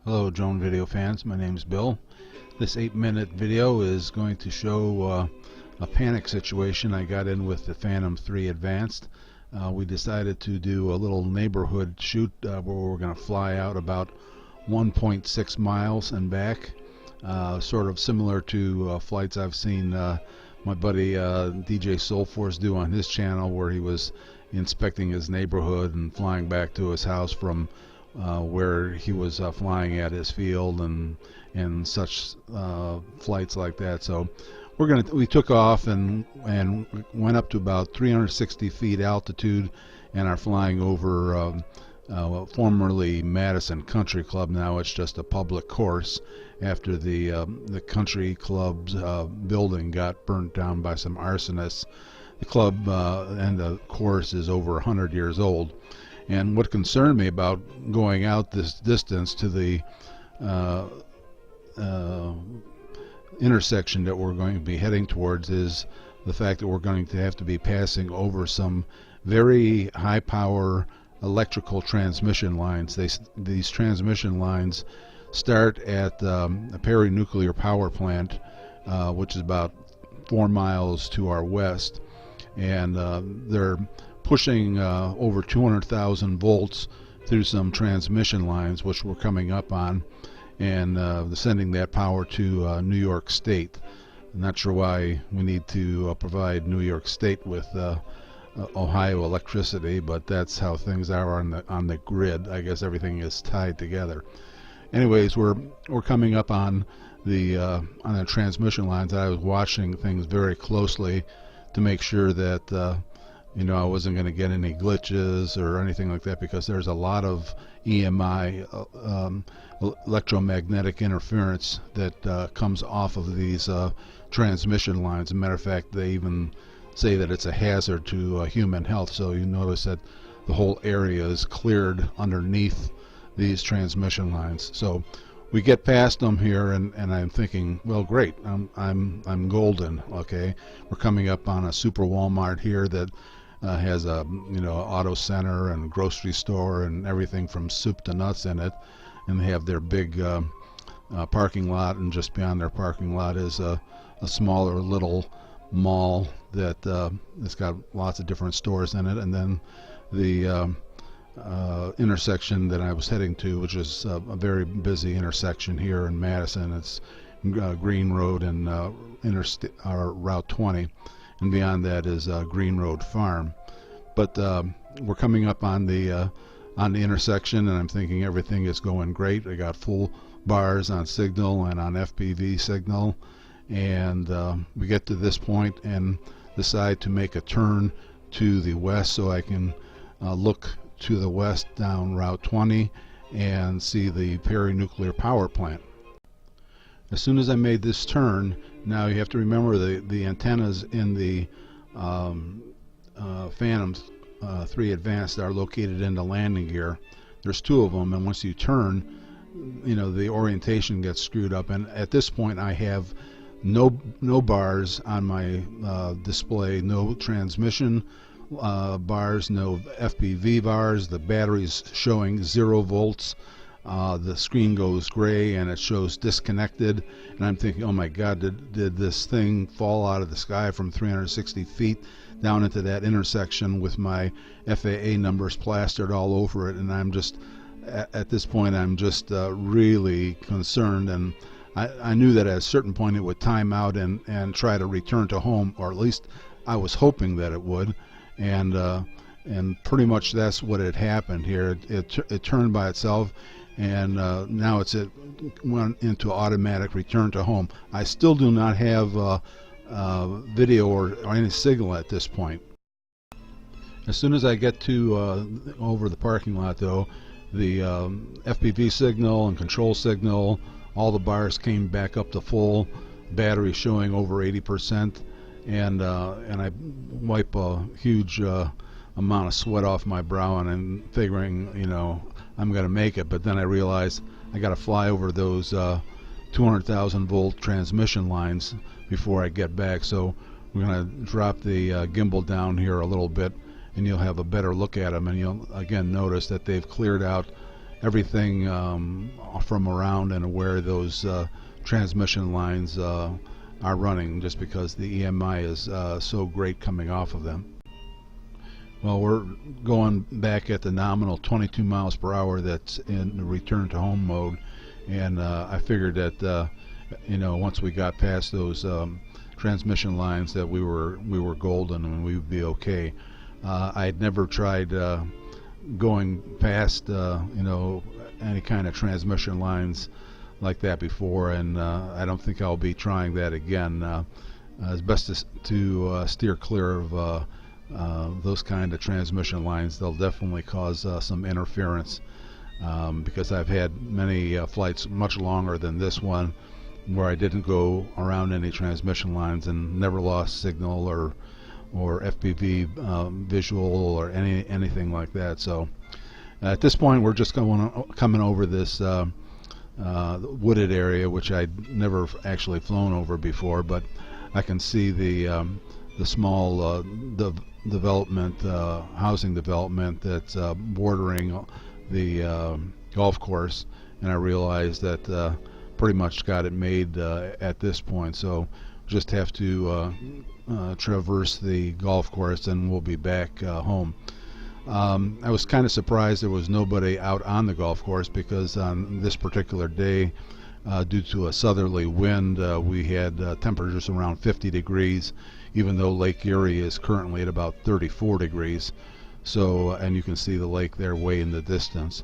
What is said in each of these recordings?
Hello drone video fans, my name is Bill. This 8-minute video is going to show a panic situation I got in with the Phantom 3 Advanced. We decided to do a little neighborhood shoot where we're going to fly out about 1.6 miles and back, sort of similar to flights I've seen my buddy DJ Soulforce do on his channel, where he was inspecting his neighborhood and flying back to his house from where he was flying at his field and such flights like that. So we took off and went up to about 360 feet altitude and are flying over formerly Madison Country Club. Now it's just a public course after the country club's building got burnt down by some arsonists. The club and the course is over 100 years old. And what concerned me about going out this distance to the intersection that we're going to be heading towards is the fact that we're going to have to be passing over some very high power electrical transmission lines. These transmission lines start at a peri-nuclear power plant, which is about 4 miles to our west, and they're pushing over 200,000 volts through some transmission lines which we're coming up on, and sending that power to New York State. I'm not sure why we need to provide New York State with Ohio electricity, but that's how things are on the grid. I guess everything is tied together. Anyways, we're coming up on the transmission lines. I was watching things very closely to make sure that I wasn't going to get any glitches or anything like that, because there's a lot of EMI, electromagnetic interference, that comes off of these transmission lines. As a matter of fact, they even say that it's a hazard to human health. So you notice that the whole area is cleared underneath these transmission lines. So we get past them here, and I'm thinking, well, great, I'm golden. Okay, we're coming up on a super Walmart here that has a auto center and grocery store and everything from soup to nuts in it, and they have their big parking lot, and just beyond their parking lot is a smaller little mall that it's got lots of different stores in it. And then the intersection that I was heading to, which is a very busy intersection here in Madison, it's Green Road and Route 20. And beyond that is Green Road Farm. But we're coming up on the intersection, and I'm thinking everything is going great. I got full bars on signal and on FPV signal, and we get to this point and decide to make a turn to the west so I can look to the west down Route 20 and see the peri-nuclear power plant. As soon as I made this turn, now you have to remember the antennas in the Phantom 3 Advanced are located in the landing gear. There's 2 of them, and once you turn, the orientation gets screwed up. And at this point, I have no bars on my display, no transmission bars, no FPV bars. The battery's showing 0 volts. The screen goes gray and it shows disconnected, and I'm thinking, oh my god, did this thing fall out of the sky from 360 feet down into that intersection with my FAA numbers plastered all over it? And I'm just, at this point, I'm just really concerned, and I knew that at a certain point it would time out and try to return to home, or at least I was hoping that it would. And pretty much that's what had happened here. It turned by itself, and now it went into automatic return to home. I still do not have video or any signal at this point. As soon as I get to over the parking lot, though, the FPV signal and control signal, all the bars came back up to full, battery showing over 80%, and I wipe a huge amount of sweat off my brow, and I'm figuring, I'm going to make it. But then I realized I got to fly over those 200,000 volt transmission lines before I get back. So we're going to drop the gimbal down here a little bit, and you'll have a better look at them, and you'll again notice that they've cleared out everything from around and where those transmission lines are running, just because the EMI is so great coming off of them. Well, we're going back at the nominal 22 miles per hour that's in the return to home mode, and I figured that once we got past those transmission lines that we were golden and we would be okay. I had never tried going past any kind of transmission lines like that before, and I don't think I'll be trying that again. It's best to steer clear of those kind of transmission lines. They'll definitely cause some interference, because I've had many flights much longer than this one where I didn't go around any transmission lines and never lost signal or FPV visual or anything like that. So at this point we're just coming over this wooded area, which I'd never actually flown over before, but I can see the small development, housing development that's bordering the golf course, and I realized that pretty much got it made at this point. So just have to traverse the golf course and we'll be back home. I was kind of surprised there was nobody out on the golf course, because on this particular day, due to a southerly wind, we had temperatures around 50 degrees, even though Lake Erie is currently at about 34 degrees. So, and you can see the lake there way in the distance.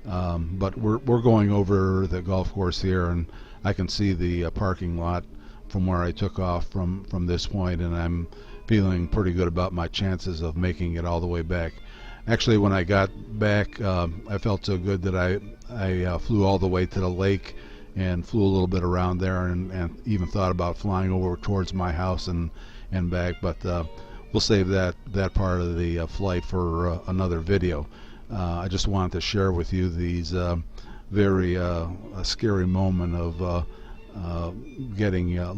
But we're going over the golf course here, and I can see the parking lot from where I took off from this point, and I'm feeling pretty good about my chances of making it all the way back. Actually, when I got back, I felt so good that I flew all the way to the lake and flew a little bit around there, and even thought about flying over towards my house and back, but we'll save that part of the flight for another video. I just wanted to share with you these very scary moment of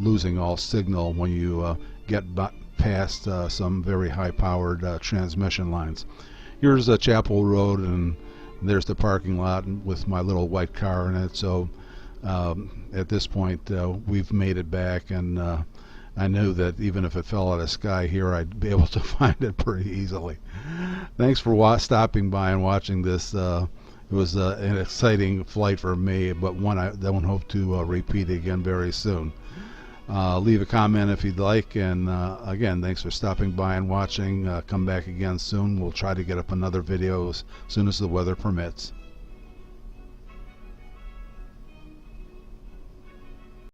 losing all signal when you get past some very high-powered transmission lines. Here's Chapel Road, and there's the parking lot with my little white car in it. So at this point, we've made it back, and I knew that even if it fell out of the sky here, I'd be able to find it pretty easily. Thanks for stopping by and watching this. It was an exciting flight for me, but one I hope to repeat again very soon. Leave a comment if you'd like, and again, thanks for stopping by and watching. Come back again soon. We'll try to get up another video as soon as the weather permits.